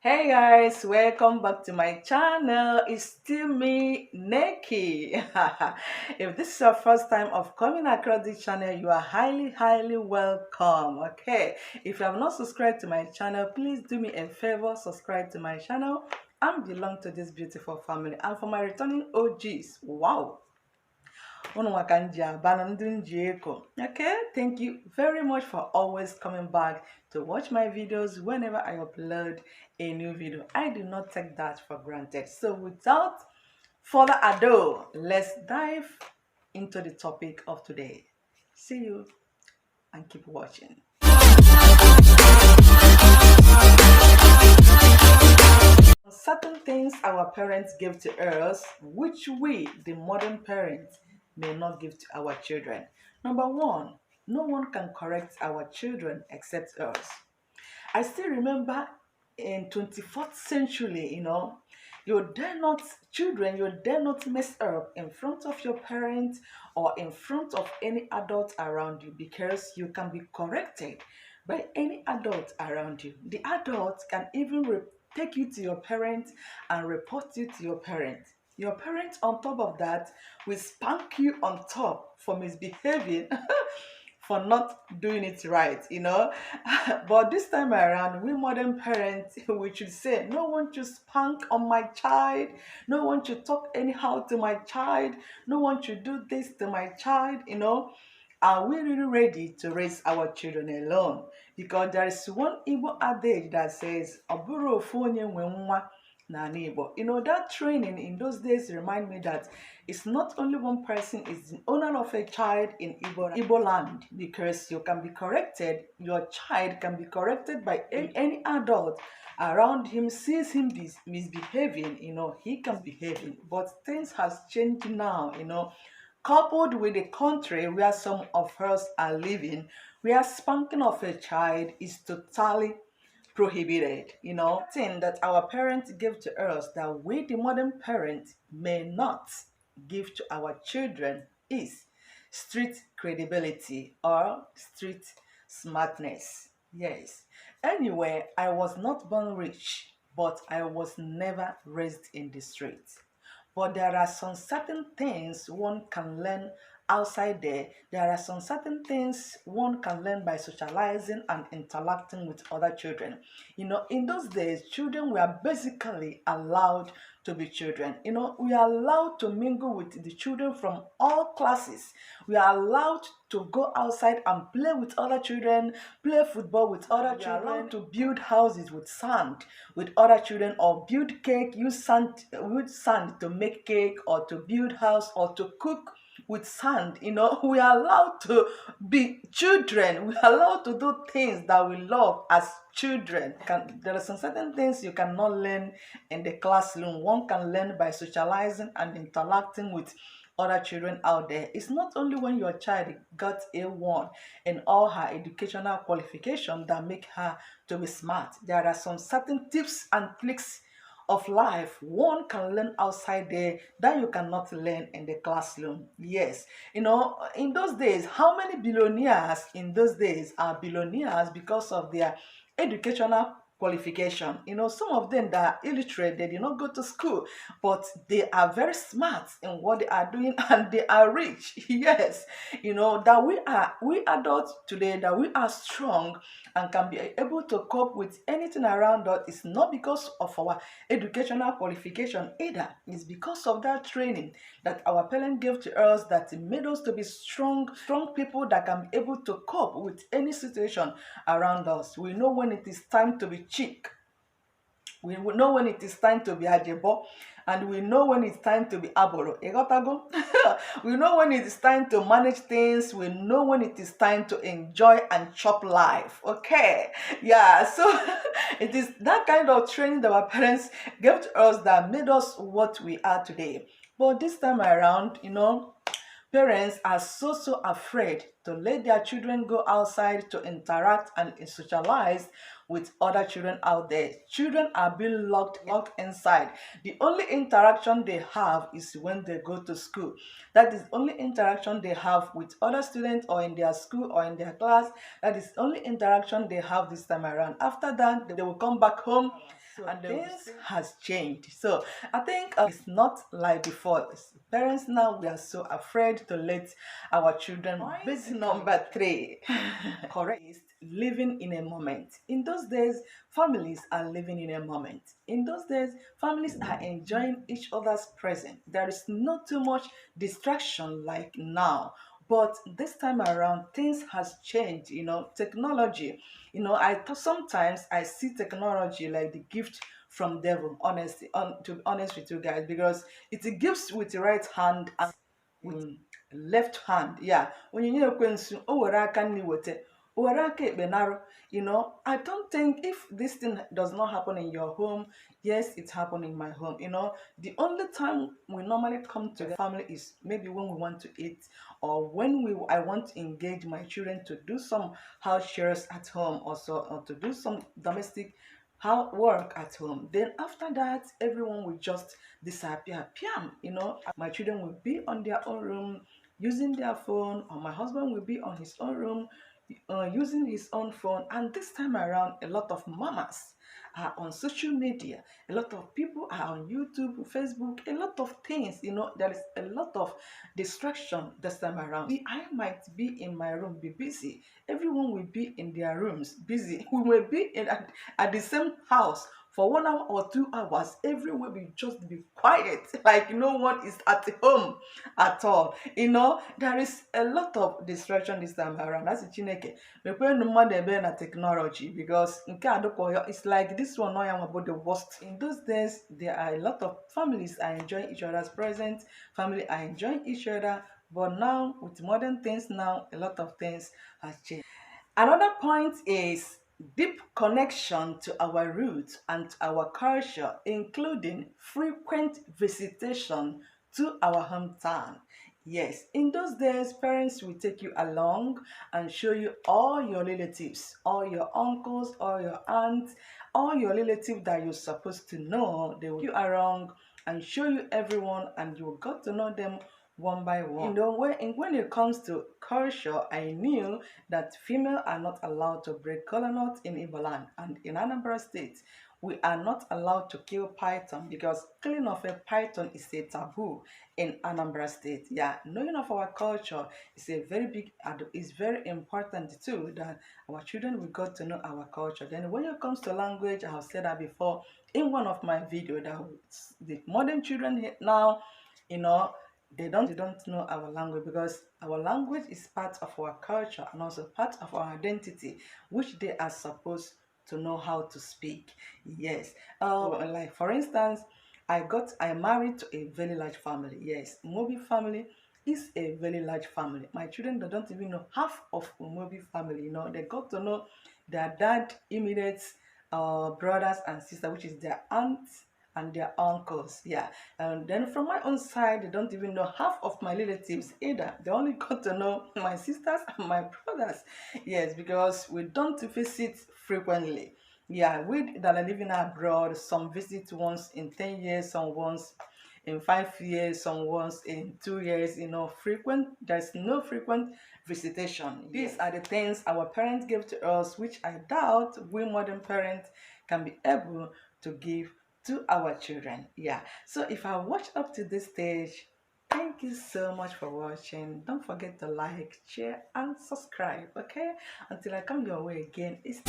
Hey guys, welcome back to my channel. It's still me, Neki. If this is your first time of coming across this channel, you are highly welcome. Okay, if you have not subscribed to my channel, please do me a favor, subscribe to my channel and belong to this beautiful family. And for my returning OGs, wow, okay, thank you very much for always coming back to watch my videos whenever I upload a new video. I do not take that for granted. So without further ado, let's dive into the topic of today. See you and keep watching. Certain things our parents give to us, which we, the modern parents, may not give to our children. Number one, no one can correct our children except us. I still remember in 24th century, you dare not, children, you dare not mess up in front of your parents or in front of any adult around you because you can be corrected by any adult around you. The adult can even take you to your parents and report you to your parents. Your parents, on top of that, will spank you on top for misbehaving for not doing it right. But this time around, we modern parents, we should say, no one should spank on my child, no one should talk anyhow to my child, no one should do this to my child. Are we really ready to raise our children alone? Because there is one Igbo adage that says, "Oburu ofu onye nwe nwa n'ala Igbo." That training in those days remind me that it's not only one person is the owner of a child in Igbo land, because you can be corrected, your child can be corrected by any adult around him, sees him misbehaving, he can behaving. But things has changed now. Coupled with the country where some of us are living, where spanking of a child is totally prohibited. Thing that our parents give to us that we, the modern parents, may not give to our children is street credibility or street smartness. Yes. Anyway, I was not born rich, but I was never raised in the streets. But there are some certain things one can learn outside there. There are some certain things one can learn by socializing and interacting with other children. In those days, children were basically allowed to be children. We are allowed to mingle with the children from all classes. We are allowed to go outside and play with other children, play football with other children, allowed to build houses with sand with other children, or build cake, use sand to make cake, or to build house, or to cook with sand. We are allowed to be children. We are allowed to do things that we love as children. There are some certain things you cannot learn in the classroom. One can learn by socializing and interacting with other children out there. It's not only when your child got A1 in all her educational qualification that make her to be smart. There are some certain tips and tricks of life one can learn outside there that you cannot learn in the classroom. Yes, in those days, how many billionaires in those days are billionaires because of their educational qualification? Some of them that are illiterate, they did not go to school, but they are very smart in what they are doing and they are rich. Yes, that we adults today, that we are strong and can be able to cope with anything around us is not because of our educational qualification either. It's because of that training that our parents gave to us that made us to be strong people that can be able to cope with any situation around us. We know when it is time to be chick. We know when it is time to be ajebo, and we know when it's time to be aboro. We know when it is time to manage things. We know when it is time to enjoy and chop life. Okay, yeah. So it is that kind of training that our parents gave to us that made us what we are today. But this time around, parents are so afraid to let their children go outside to interact and socialize with other children out there. Children are being locked inside. The only interaction they have is when they go to school. That is the only interaction they have with other students or in their school or in their class. That is the only interaction they have this time around. After that, they will come back home and things has changed. So I think it's not like before. Parents now, we are so afraid to let our children. Base number 3, correct, is living in a moment. In those days, families are living in a moment. In those days, families are enjoying each other's presence. There is not too much distraction like now. But this time around, things has changed. Technology. Sometimes I see technology like the gift from devil. Honestly, to be honest with you guys, because it's a gift with the right hand and with left hand. Yeah, onyinye ekwensu o were aka nni wete, o were aka ekpe narụ. I don't think if this thing does not happen in your home, yes, it happened in my home. The only time we normally come to the family is maybe when we want to eat, or when I want to engage my children to do some house chores at home, also, or to do some domestic how work at home. Then after that, everyone will just disappear. Piam, my children will be on their own room using their phone, or my husband will be on his own room using his own phone. And this time around, a lot of mamas are on social media, a lot of people are on YouTube, Facebook, a lot of things. There is a lot of distraction this time around. I might be in my room, be busy. Everyone will be in their rooms, busy. We will be at the same house for 1 hour or 2 hours. Everywhere will just be quiet, like no one is at home at all. There is a lot of distraction this time around. That's Chineke. Na technology, because it's like this one about the worst. In those days, there are a lot of families are enjoying each other's presence, family are enjoying each other. But now, with modern things now, a lot of things has changed. Another point is deep connection to our roots and our culture, including frequent visitation to our hometown. Yes, in those days, parents will take you along and show you all your relatives, all your uncles, all your aunts, all your relatives that you're supposed to know. They will take you around and show you everyone, and you got to know them one by one. When it comes to culture, I knew that females are not allowed to break kola nut in Igbo land, and in Anambra State, we are not allowed to kill python, because killing of a python is a taboo in Anambra State. Yeah, knowing of our culture is a very big, is very important too, that our children will got to know our culture. Then when it comes to language, I have said that before in one of my videos, that the modern children now, they don't know our language, because our language is part of our culture and also part of our identity, which they are supposed to know how to speak. Yes. Like for instance, I married to a very large family. Yes, Umobi family is a very large family. My children, they don't even know half of Umobi family. They got to know their dad, immediate brothers and sisters, which is their aunts and their uncles. Yeah. And then from my own side, they don't even know half of my relatives either. They only got to know my sisters and my brothers. Yes, because we don't visit frequently. Yeah, we that are living abroad, some visit once in 10 years, some once in 5 years, some once in 2 years. There's no frequent visitation. These are the things our parents gave to us, which I doubt we modern parents can be able to give to our children. Yeah, so if I watched up to this stage, thank you so much for watching. Don't forget to like, share, and subscribe. Okay, until I come your way again, it's